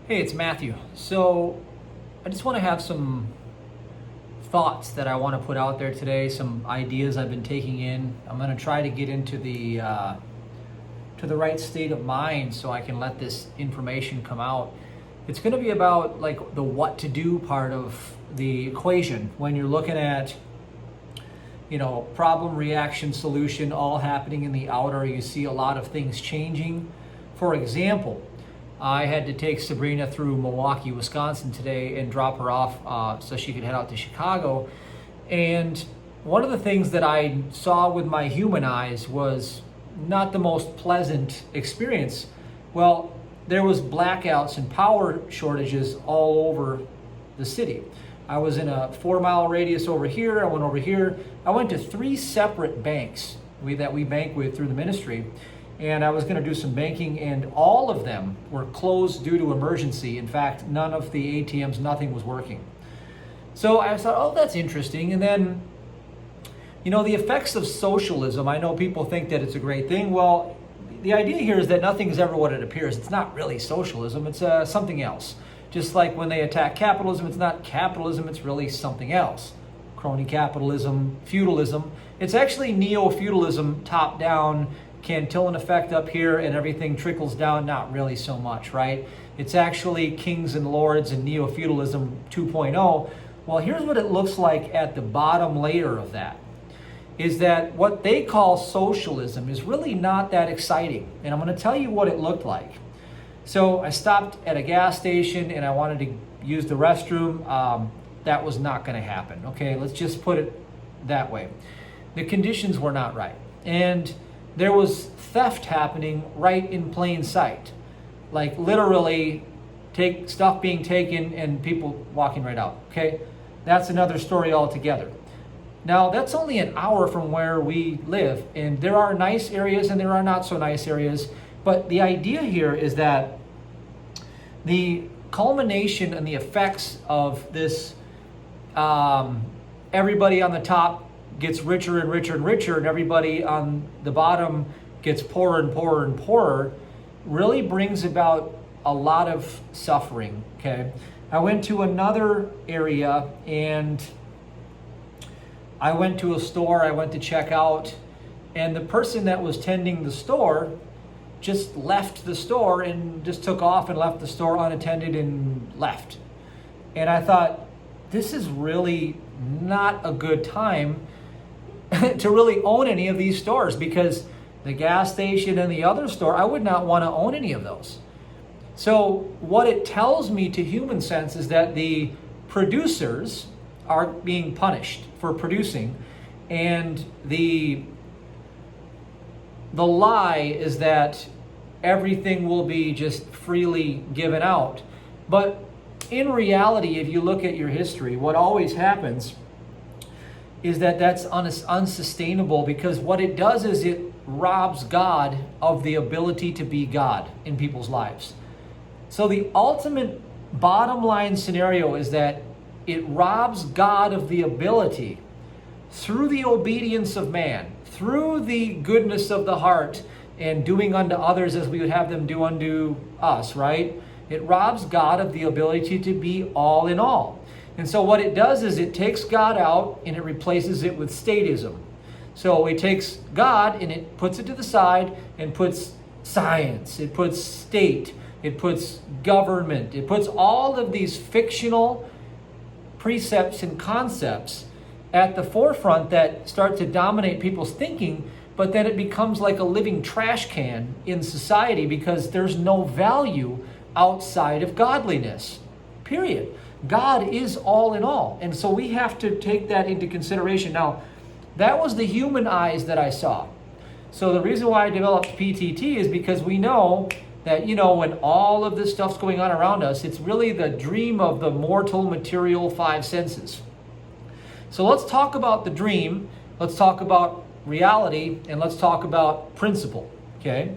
Hey, it's Matthew. So I just want to have some thoughts that I want to put out there today, some ideas I've been taking in. I'm going to try to get into the right state of mind so I can let this information come out. It's going to be about like the what to do part of the equation when you're looking at problem, reaction, solution all happening in the outer. You see a lot of things changing. For example, I had to take Sabrina through Milwaukee, Wisconsin today and drop her off so she could head out to Chicago. And one of the things that I saw with my human eyes was not the most pleasant experience. Well, there was blackouts and power shortages all over the city. I was in a 4-mile radius over here. I went over here. I went to 3 separate banks that we bank with through the ministry. And I was going to do some banking, and all of them were closed due to emergency. In fact, none of the ATMs, nothing was working. So I thought, oh, that's interesting. And then, the effects of socialism, I know people think that it's a great thing. Well, the idea here is that nothing is ever what it appears. It's not really socialism. It's something else. Just like when they attack capitalism, it's not capitalism. It's really something else. Crony capitalism, feudalism. It's actually neo-feudalism, top-down, Cantillon effect up here, and everything trickles down. Not really so much, right? It's actually kings and lords and neo-feudalism 2.0. Well, here's what it looks like at the bottom layer of that, is that what they call socialism is really not that exciting. And I'm going to tell you what it looked like. So I stopped at a gas station and I wanted to use the restroom. That was not going to happen. Okay, let's just put it that way. The conditions were not right. And there was theft happening right in plain sight. Like literally stuff being taken and people walking right out. Okay, that's another story altogether. Now, that's only an hour from where we live, and there are nice areas and there are not so nice areas. But the idea here is that the culmination and the effects of this, everybody on the top gets richer and richer and richer, and everybody on the bottom gets poorer and poorer and poorer, really brings about a lot of suffering, okay? I went to another area, and I went to a store, I went to check out, and the person that was tending the store just left the store and just took off and left the store unattended and left. And I thought, this is really not a good time to really own any of these stores, because the gas station and the other store, I would not want to own any of those. So what it tells me to human sense is that the producers are being punished for producing, and the lie is that everything will be just freely given out. But in reality, if you look at your history, what always happens is that that's unsustainable, because what it does is it robs God of the ability to be God in people's lives. So the ultimate bottom line scenario is that it robs God of the ability, through the obedience of man, through the goodness of the heart, and doing unto others as we would have them do unto us, right? It robs God of the ability to be all in all. And so what it does is it takes God out and it replaces it with statism. So it takes God and it puts it to the side and puts science, it puts state, it puts government, it puts all of these fictional precepts and concepts at the forefront that start to dominate people's thinking, but then it becomes like a living trash can in society, because there's no value outside of godliness, period. God is all in all. And so we have to take that into consideration. Now, that was the human eyes that I saw. So the reason why I developed PTT is because we know that, when all of this stuff's going on around us, it's really the dream of the mortal material 5 senses. So let's talk about the dream, let's talk about reality, and let's talk about principle, okay?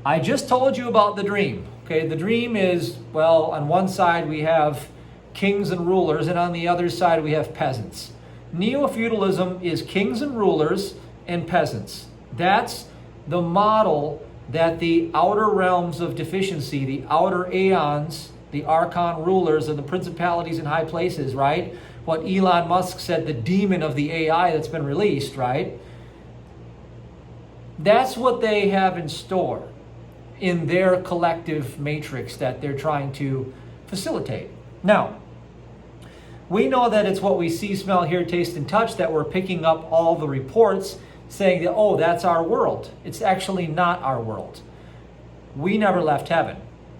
I just told you about the dream, okay? The dream is, well, on one side we have kings and rulers, and on the other side we have peasants. Neo-feudalism is kings and rulers and peasants. That's the model that the outer realms of deficiency, the outer aeons the archon rulers and the principalities in high places, right? What Elon Musk said, the demon of the AI that's been released, right? That's what they have in store in their collective matrix that they're trying to facilitate. Now, we know that it's what we see, smell, hear, taste, and touch that we're picking up all the reports saying that, oh, that's our world. It's actually not our world. We never left heaven.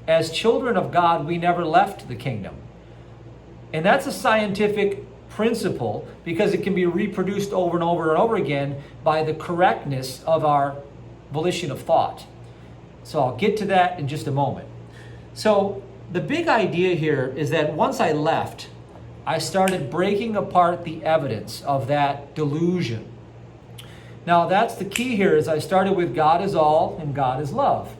As children of God, we never left the kingdom. And that's a scientific principle because it can be reproduced over and over and over again by the correctness of our volition of thought. So I'll get to that in just a moment. So the big idea here is that once I left, I started breaking apart the evidence of that delusion. Now that's the key here is I started with God is all and God is love.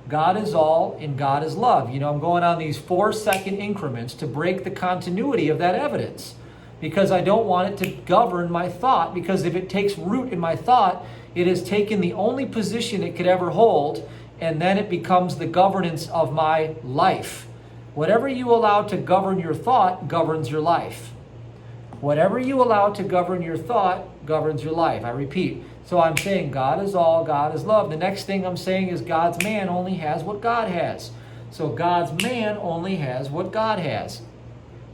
God is all and God is love. You know, I'm going on these 4-second increments to break the continuity of that evidence because I don't want it to govern my thought, because if it takes root in my thought, it has taken the only position it could ever hold, and then it becomes the governance of my life. Whatever you allow to govern your thought governs your life. Whatever you allow to govern your thought governs your life. I repeat. So I'm saying God is all, God is love. The next thing I'm saying is God's man only has what God has. So God's man only has what God has.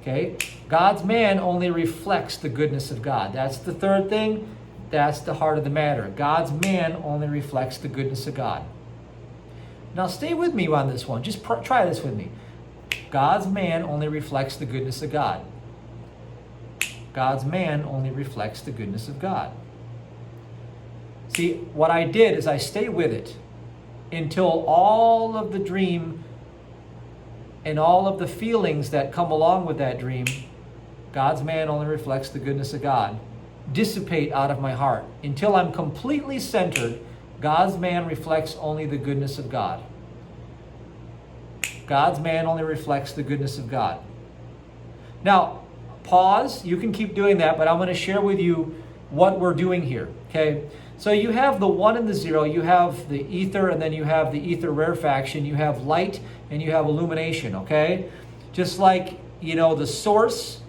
Okay? God's man only reflects the goodness of God. That's the third thing. That's the heart of the matter. God's man only reflects the goodness of God. Now stay with me on this one. Just try this with me. God's man only reflects the goodness of God. God's man only reflects the goodness of God. See, what I did is I stayed with it until all of the dream and all of the feelings that come along with that dream, God's man only reflects the goodness of God, dissipate out of my heart. Until I'm completely centered, God's man reflects only the goodness of God. God's man only reflects the goodness of God. Now, pause. You can keep doing that, but I'm going to share with you what we're doing here, okay? So you have the 1 and the 0, you have the ether, and then you have the ether rarefaction, you have light, and you have illumination, okay? Just like, you know, the source,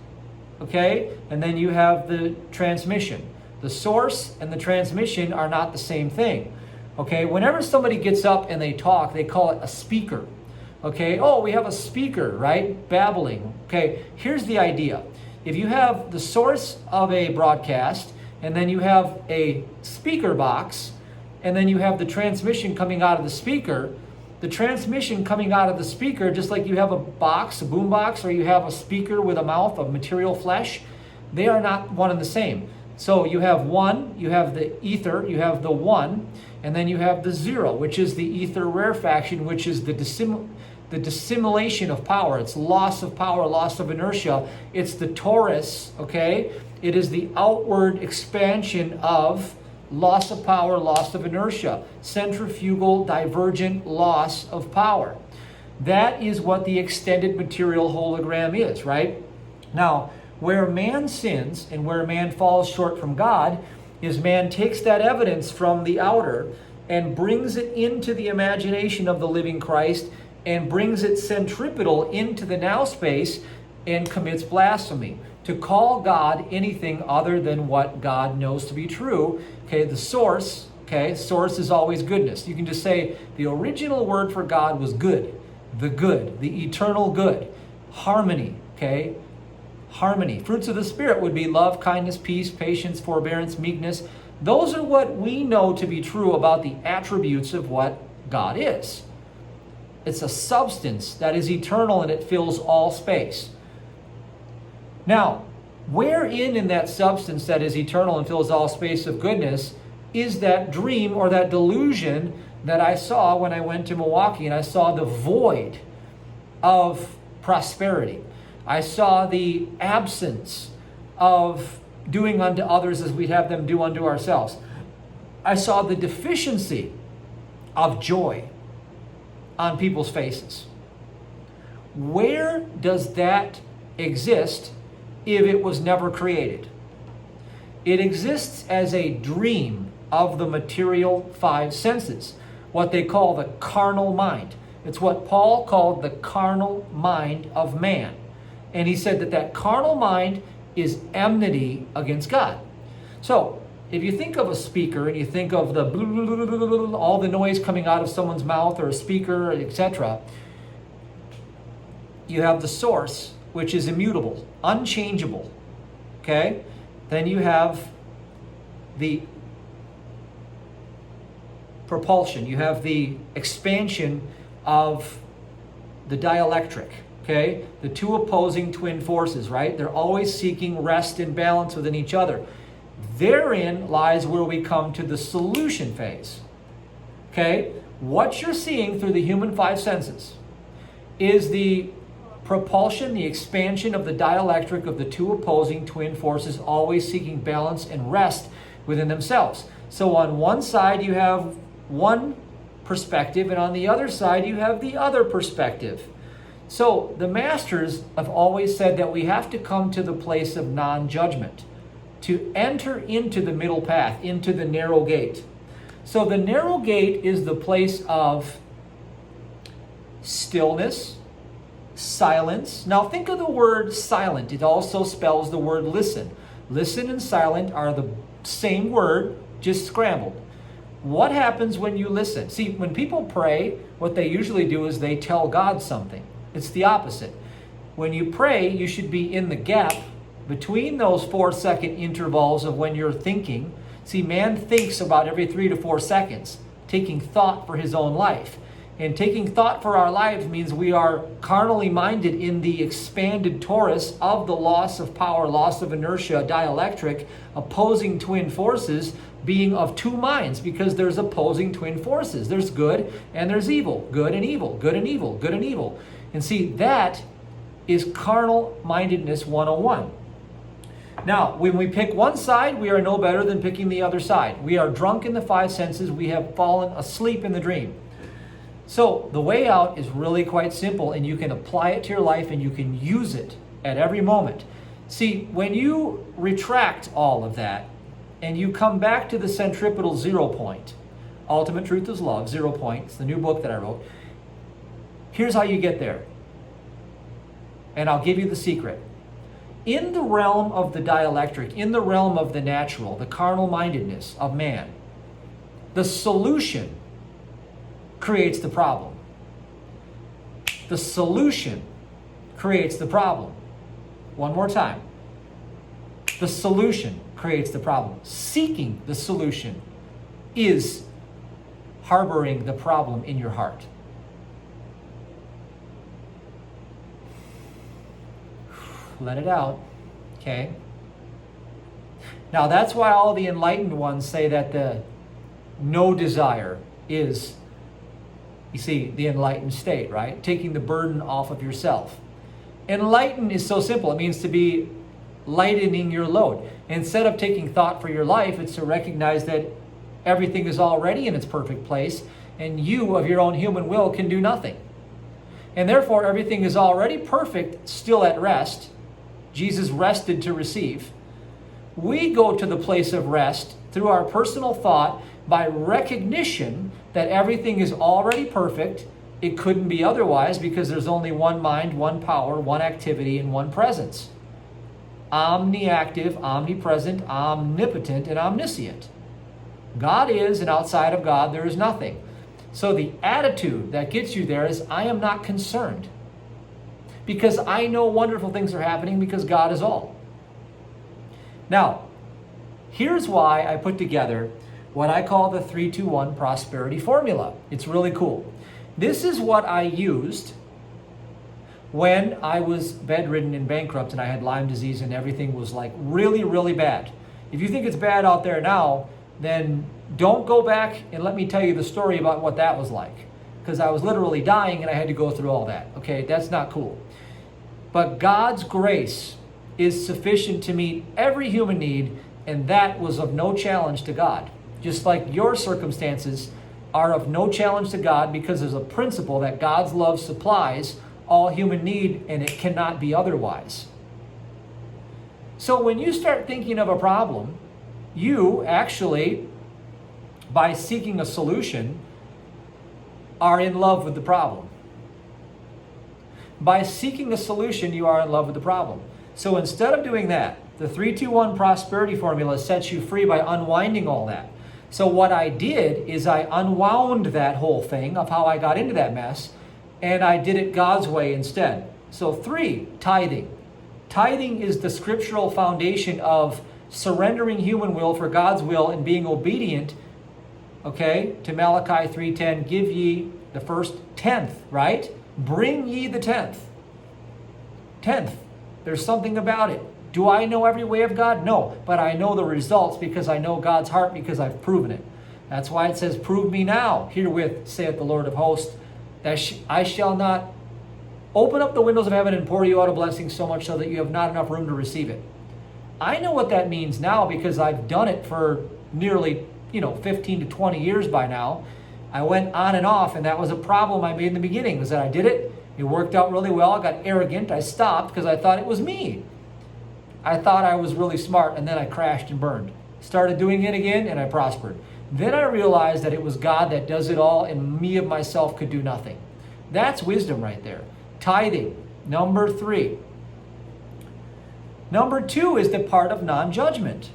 okay? And then you have the transmission. The source and the transmission are not the same thing, okay? Whenever somebody gets up and they talk, they call it a speaker, okay? Oh, we have a speaker, right? Babbling, okay? Here's the idea. If you have the source of a broadcast, and then you have a speaker box, and then you have the transmission coming out of the speaker. The transmission coming out of the speaker, just like you have a box, a boom box, or you have a speaker with a mouth of material flesh, they are not one and the same. So you have 1, you have the ether, you have the 1, and then you have the 0, which is the ether rarefaction, which is the dissimulation of power. It's loss of power, loss of inertia. It's the torus, okay? It is the outward expansion of loss of power, loss of inertia, centrifugal divergent loss of power. That is what the extended material hologram is, right? Now, where man sins and where man falls short from God is man takes that evidence from the outer and brings it into the imagination of the living Christ and brings it centripetal into the now space and commits blasphemy. To call God anything other than what God knows to be true, okay, the source, okay, source is always goodness. You can just say the original word for God was good, the eternal good, harmony, okay, harmony. Fruits of the Spirit would be love, kindness, peace, patience, forbearance, meekness. Those are what we know to be true about the attributes of what God is. It's a substance that is eternal and it fills all space. Now, wherein in that substance that is eternal and fills all space of goodness is that dream or that delusion that I saw when I went to Milwaukee and I saw the void of prosperity. I saw the absence of doing unto others as we'd have them do unto ourselves. I saw the deficiency of joy on people's faces. Where does that exist if it was never created? It exists as a dream of the material 5 senses, what they call the carnal mind. It's what Paul called the carnal mind of man. And he said that that carnal mind is enmity against God. So if you think of a speaker and you think of the all the noise coming out of someone's mouth or a speaker, etc., you have the source, which is immutable, unchangeable. Okay? Then you have the propulsion. You have the expansion of the dielectric. Okay? The two opposing twin forces, right? They're always seeking rest and balance within each other. Therein lies where we come to the solution phase. Okay? What you're seeing through the human five senses is the propulsion, the expansion of the dielectric of the two opposing twin forces, always seeking balance and rest within themselves. So on one side you have one perspective, and on the other side you have the other perspective. So the masters have always said that we have to come to the place of non-judgment to enter into the middle path, into the narrow gate. So the narrow gate is the place of stillness, silence. Now think of the word silent. It also spells the word listen. Listen and silent are the same word, just scrambled. What happens when you listen? See, when people pray, what they usually do is they tell God something. It's the opposite. When you pray, you should be in the gap between those 4-second intervals of when you're thinking. See, man thinks about every 3 to 4 seconds, taking thought for his own life. And taking thought for our lives means we are carnally minded in the expanded torus of the loss of power, loss of inertia, dielectric, opposing twin forces, being of two minds, because there's opposing twin forces. There's good and there's evil, good and evil, good and evil, good and evil. And see, that is carnal mindedness 101. Now, when we pick one side, we are no better than picking the other side. We are drunk in the five senses. We have fallen asleep in the dream. So the way out is really quite simple, and you can apply it to your life and you can use it at every moment. See, when you retract all of that and you come back to the centripetal 0 point, Ultimate Truth is Love, 0 point, it's the new book that I wrote. Here's how you get there. And I'll give you the secret. In the realm of the dielectric, in the realm of the natural, the carnal mindedness of man, the solution creates the problem. The solution creates the problem. One more time. The solution creates the problem. Seeking the solution is harboring the problem in your heart. Let it out. Okay? Now that's why all the enlightened ones say that the no desire is, you see, the enlightened state, right? Taking the burden off of yourself. Enlighten is so simple. It means to be lightening your load. Instead of taking thought for your life, it's to recognize that everything is already in its perfect place, and you, of your own human will, can do nothing. And therefore, everything is already perfect, still at rest. Jesus rested to receive. We go to the place of rest through our personal thought by recognition that everything is already perfect. It couldn't be otherwise because there's only one mind, one power, one activity, and one presence. Omniactive, omnipresent, omnipotent, and omniscient. God is, and outside of God there is nothing. So the attitude that gets you there is, I am not concerned. Because I know wonderful things are happening because God is all. Now, here's why I put together what I call the 3-2-1 prosperity formula. It's really cool. This is what I used when I was bedridden and bankrupt and I had Lyme disease and everything was like really, really bad. If you think it's bad out there now, then don't go back and let me tell you the story about what that was like. Because I was literally dying and I had to go through all that. Okay, that's not cool. But God's grace is sufficient to meet every human need, and that was of no challenge to God. Just like your circumstances are of no challenge to God, because there's a principle that God's love supplies all human need, and it cannot be otherwise. So when you start thinking of a problem, you actually, by seeking a solution, are in love with the problem. By seeking a solution, you are in love with the problem. So instead of doing that, the 3-2-1 prosperity formula sets you free by unwinding all that. So what I did is I unwound that whole thing of how I got into that mess, and I did it God's way instead. So 3, tithing. Tithing is the scriptural foundation of surrendering human will for God's will and being obedient, okay, to Malachi 3:10, give ye the first tenth, right? Bring ye the tenth. Tenth. There's something about it. Do I know every way of God? No, but I know the results because I know God's heart because I've proven it. That's why it says, prove me now, herewith saith the Lord of hosts, that I shall not open up the windows of heaven and pour you out a blessing so much so that you have not enough room to receive it. I know what that means now because I've done it for nearly 15 to 20 years by now. I went on and off, and that was a problem I made in the beginning, was that I did it. It worked out really well. I got arrogant. I stopped because I thought it was me. I thought I was really smart, and then I crashed and burned. Started doing it again, and I prospered. Then I realized that it was God that does it all, and me of myself could do nothing. That's wisdom right there. Tithing, number 3. Number 2 is the part of non-judgment.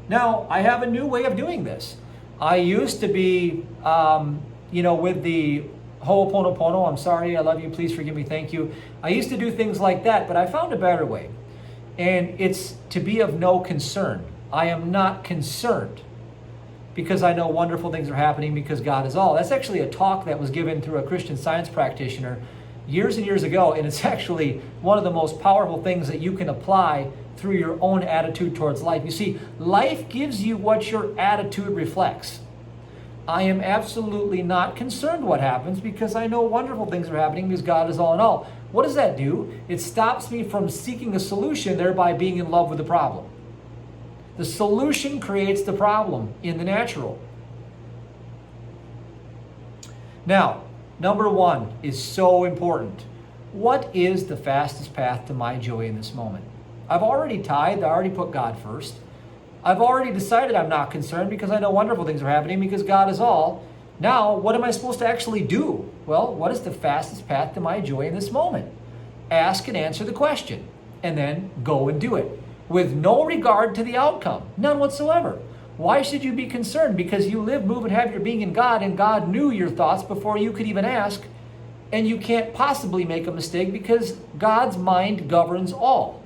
Now, I have a new way of doing this. I used to be, with the Ho'oponopono, I'm sorry, I love you, please forgive me, thank you. I used to do things like that, but I found a better way. And it's to be of no concern. I am not concerned because I know wonderful things are happening because God is all. That's actually a talk that was given through a Christian Science practitioner years and years ago, and it's actually one of the most powerful things that you can apply through your own attitude towards life. You see, life gives you what your attitude reflects. I am absolutely not concerned what happens because I know wonderful things are happening because God is all in all. What does that do? It stops me from seeking a solution, thereby being in love with the problem. The solution creates the problem in the natural. Now, number 1 is so important. What is the fastest path to my joy in this moment? I've already tithed. I already put God first. I've already decided I'm not concerned because I know wonderful things are happening because God is all. Now, what am I supposed to actually do? Well, what is the fastest path to my joy in this moment? Ask and answer the question, and then go and do it with no regard to the outcome, none whatsoever. Why should you be concerned? Because you live, move, and have your being in God, and God knew your thoughts before you could even ask, and you can't possibly make a mistake because God's mind governs all.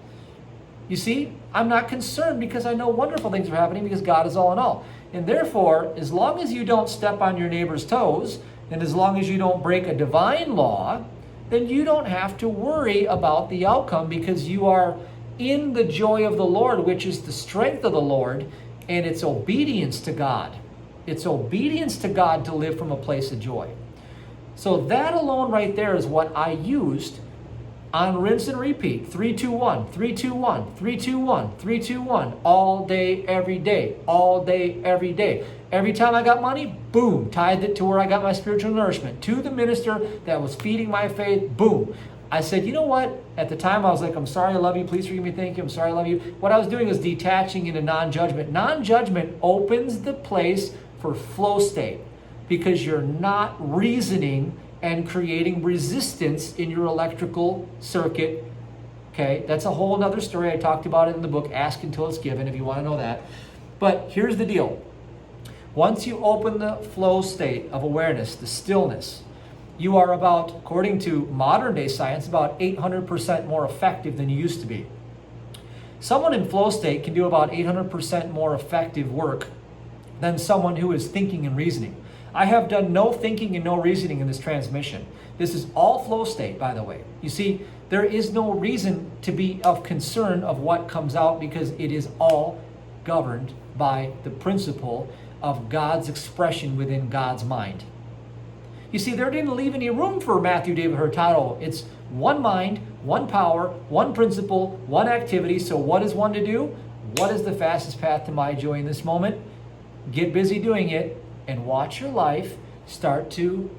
You see, I'm not concerned because I know wonderful things are happening because God is all in all. And therefore, as long as you don't step on your neighbor's toes, and as long as you don't break a divine law, then you don't have to worry about the outcome because you are in the joy of the Lord, which is the strength of the Lord, and it's obedience to God. It's obedience to God to live from a place of joy. So that alone right there is what I used on rinse and repeat. 3-2-1, 3-2-1, 3-2-1, 3-2-1, all day, every day, all day, every day. Every time I got money, boom, tithed it to where I got my spiritual nourishment. To the minister that was feeding my faith, boom. I said, you know what? At the time, I was like, I'm sorry, I love you, please forgive me, thank you, I'm sorry, I love you. What I was doing was detaching into non-judgment. Non-judgment opens the place for flow state because you're not reasoning and creating resistance in your electrical circuit. Okay, that's a whole nother story. I talked about it in the book, Ask Until It's Given, if you want to know that. But here's the deal. Once you open the flow state of awareness, the stillness, you are about, according to modern day science, about 800% more effective than you used to be. Someone in flow state can do about 800% more effective work than someone who is thinking and reasoning. I have done no thinking and no reasoning in this transmission. This is all flow state, by the way. You see, there is no reason to be of concern of what comes out because it is all governed by the principle of God's expression within God's mind. You see, there didn't leave any room for Matthew, David, Hurtado. It's one mind, one power, one principle, one activity. So what is one to do? What is the fastest path to my joy in this moment? Get busy doing it and watch your life start to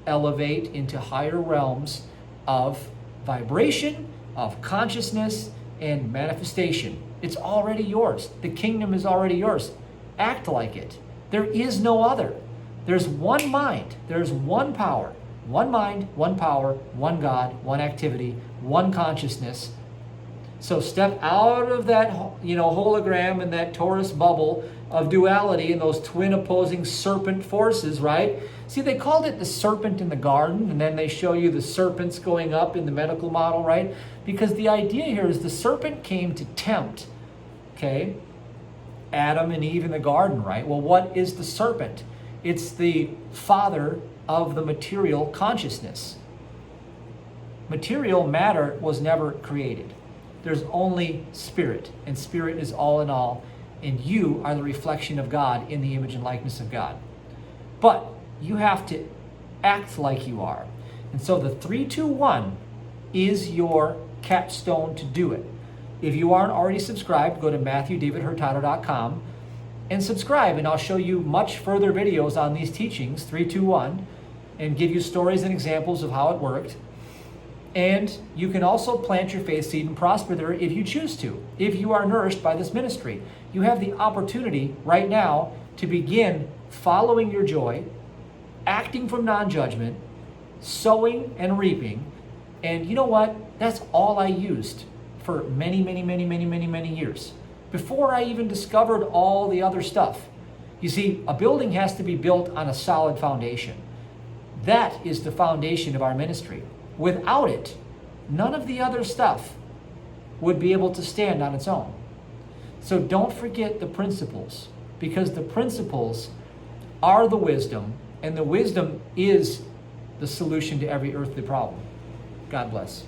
elevate into higher realms of vibration, of consciousness, and manifestation. It's already yours. The kingdom is already yours. Act like it. There is no other. There's one mind. There's one power, One mind, one power, one God, one activity, one consciousness. So step out of that, hologram and that torus bubble of duality and those twin opposing serpent forces, right? See, they called it the serpent in the garden, and then they show you the serpents going up in the medical model, right? Because the idea here is the serpent came to tempt, okay, Adam and Eve in the garden, right? Well, what is the serpent? It's the father of the material consciousness. Material matter was never created. There's only spirit, and spirit is all in all, and you are the reflection of God in the image and likeness of God. But you have to act like you are. And so the 3-2-1 is your capstone to do it. If you aren't already subscribed, go to MatthewDavidHurtado.com and subscribe, and I'll show you much further videos on these teachings, 3-2-1, and give you stories and examples of how it worked. And you can also plant your faith seed and prosper there if you choose to. If you are nourished by this ministry, you have the opportunity right now to begin following your joy, acting from non-judgment, sowing and reaping. And you know what? That's all I used for many, many, many, many, many, many years, before I even discovered all the other stuff. You see, a building has to be built on a solid foundation. That is the foundation of our ministry. Without it, none of the other stuff would be able to stand on its own. So don't forget the principles, because the principles are the wisdom, and the wisdom is the solution to every earthly problem. God bless.